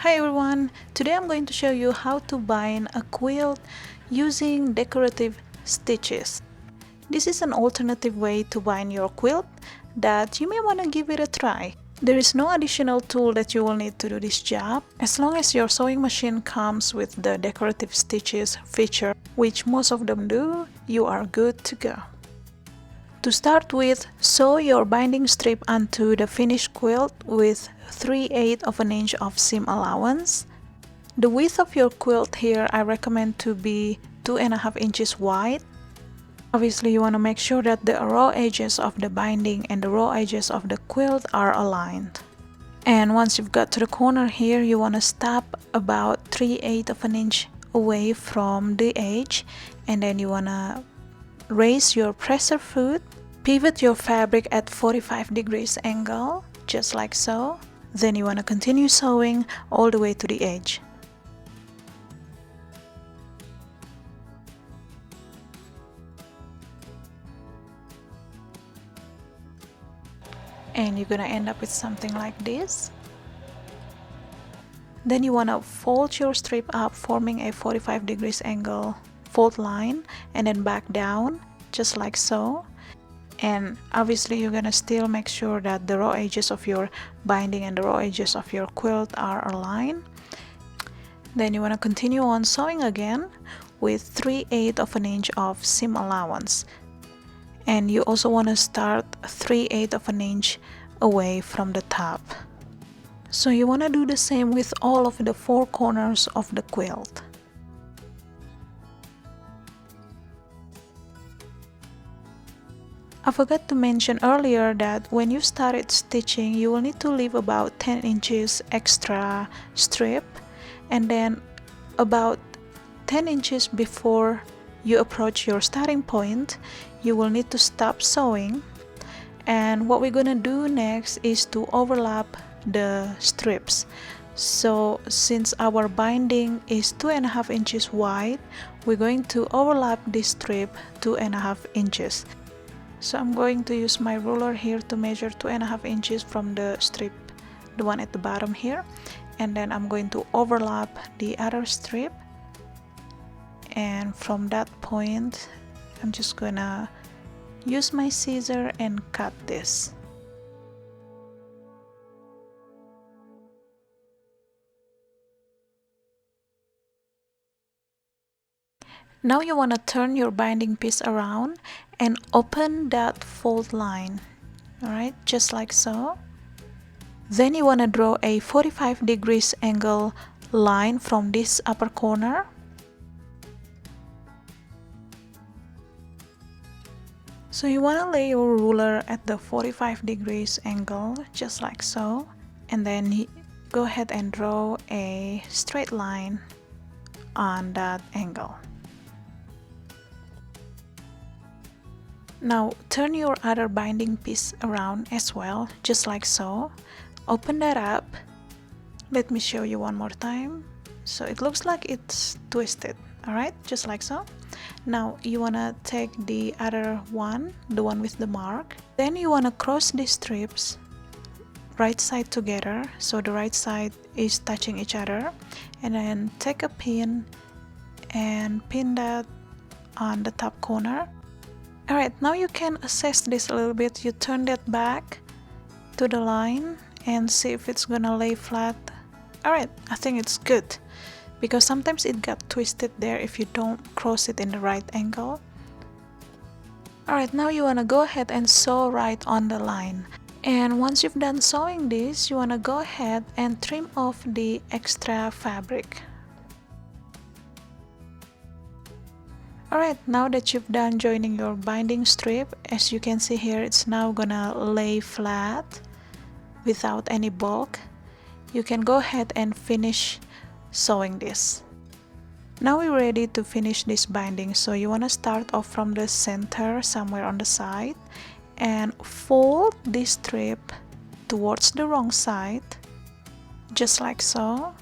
Hi everyone, today I'm going to show you how to bind a quilt using decorative stitches. This is an alternative way to bind your quilt that you may want to give it a try. There is no additional tool that you will need to do this job. As long as your sewing machine comes with the decorative stitches feature, which most of them do, you are good to go. To start with, sew your binding strip onto the finished quilt with 3/8 of an inch of seam allowance. The width of your quilt here I recommend to be 2.5 inches wide. Obviously you want to make sure that the raw edges of the binding and the raw edges of the quilt are aligned. And once you've got to the corner here, you want to stop about 3/8 of an inch away from the edge, and then you want to raise your presser foot, pivot your fabric at 45 degrees angle, just like so. Then you want to continue sewing all the way to the edge. And you're gonna end up with something like this. Then you want to fold your strip up, forming a 45 degrees angle fold line, and then back down, just like so. And obviously you're gonna still make sure that the raw edges of your binding and the raw edges of your quilt are aligned. Then you want to continue on sewing again with 3/8 of an inch of seam allowance, and you also want to start 3/8 of an inch away from the top. So you want to do the same with all of the four corners of the quilt. I forgot to mention earlier that when you started stitching, you will need to leave about 10 inches extra strip, and then about 10 inches before you approach your starting point, you will need to stop sewing. And what we're gonna do next is to overlap the strips. So since our binding is 2.5 inches wide, we're going to overlap this strip 2.5 inches. So I'm going to use my ruler here to measure 2.5 inches from the strip, the one at the bottom here, and then I'm going to overlap the other strip, and from that point I'm just gonna use my scissor and cut this. Now you want to turn your binding piece around and open that fold line, alright, just like so. Then you want to draw a 45 degrees angle line from this upper corner. So you want to lay your ruler at the 45 degrees angle, just like so, and then go ahead and draw a straight line on that angle. Now turn your other binding piece around as well, just like so. Open that up. Let me show you one more time. So it looks like it's twisted, alright, just like so. Now you want to take the other one, the one with the mark. Then you want to cross these strips right side together, so the right side is touching each other, and then take a pin and pin that on the top corner. Alright, now you can assess this a little bit. You turn that back to the line and see if it's gonna lay flat. Alright, I think it's good, because sometimes it got twisted there if you don't cross it in the right angle. Alright, now you wanna go ahead and sew right on the line. And once you've done sewing this, you wanna go ahead and trim off the extra fabric. Alright, now that you've done joining your binding strip, as you can see here, it's now gonna lay flat without any bulk. You can go ahead and finish sewing this. Now we're ready to finish this binding, so you want to start off from the center, somewhere on the side, and fold this strip towards the wrong side, just like so.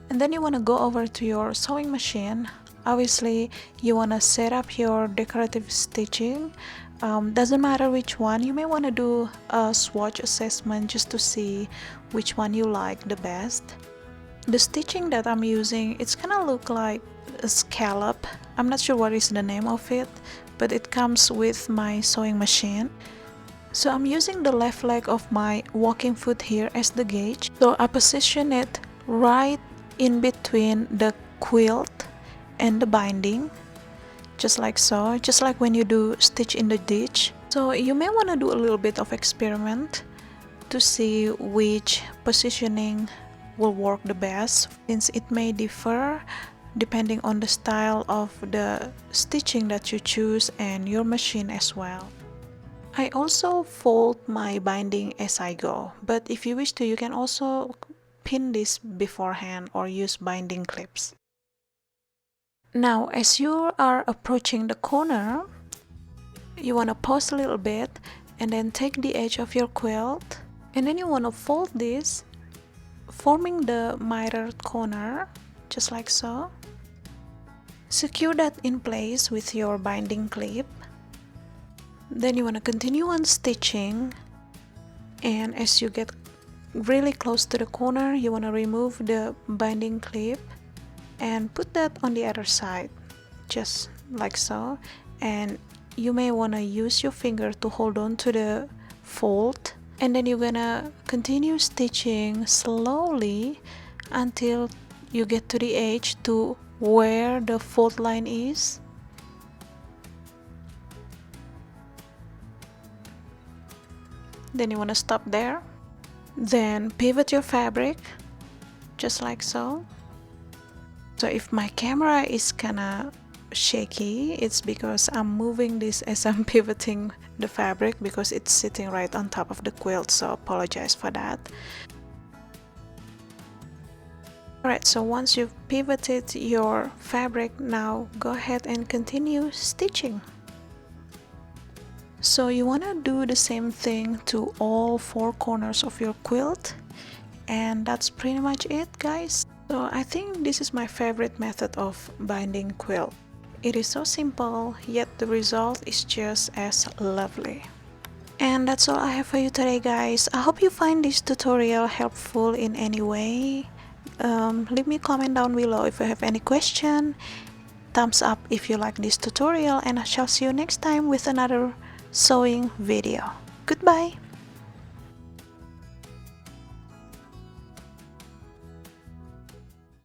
And then you want to go over to your sewing machine. Obviously you want to set up your decorative stitching. Doesn't matter which one. You may want to do a swatch assessment just to see which one you like the best. The stitching that I'm using, it's kind of look like a scallop. I'm not sure what is the name of it, but it comes with my sewing machine. So I'm using the left leg of my walking foot here as the gauge. So I position it right in between the quilt and the binding, just like so, just like when you do stitch in the ditch. So you may want to do a little bit of experiment to see which positioning will work the best, since it may differ depending on the style of the stitching that you choose and your machine as well. I also fold my binding as I go, but if you wish to, you can also pin this beforehand or use binding clips. Now, as you are approaching the corner, you want to pause a little bit and then take the edge of your quilt, and then you want to fold this, forming the mirrored corner, just like so. Secure that in place with your binding clip. Then you want to continue on stitching, and as you get really close to the corner, you want to remove the binding clip and put that on the other side, just like so. And you may want to use your finger to hold on to the fold, and then you're gonna continue stitching slowly until you get to the edge to where the fold line is. Then you want to stop there. Then pivot your fabric, just like so. So if my camera is kinda shaky, it's because I'm moving this as I'm pivoting the fabric, because it's sitting right on top of the quilt, so apologize for that. Alright, so once you've pivoted your fabric, now go ahead and continue stitching. So you want to do the same thing to all four corners of your quilt, and that's pretty much it, guys. So I think this is my favorite method of binding quilt. It is so simple, yet the result is just as lovely. And that's all I have for you today, guys. I hope you find this tutorial helpful in any way. Leave me a comment down below if you have any question. Thumbs up if you like this tutorial, and I shall see you next time with another sewing video. Goodbye.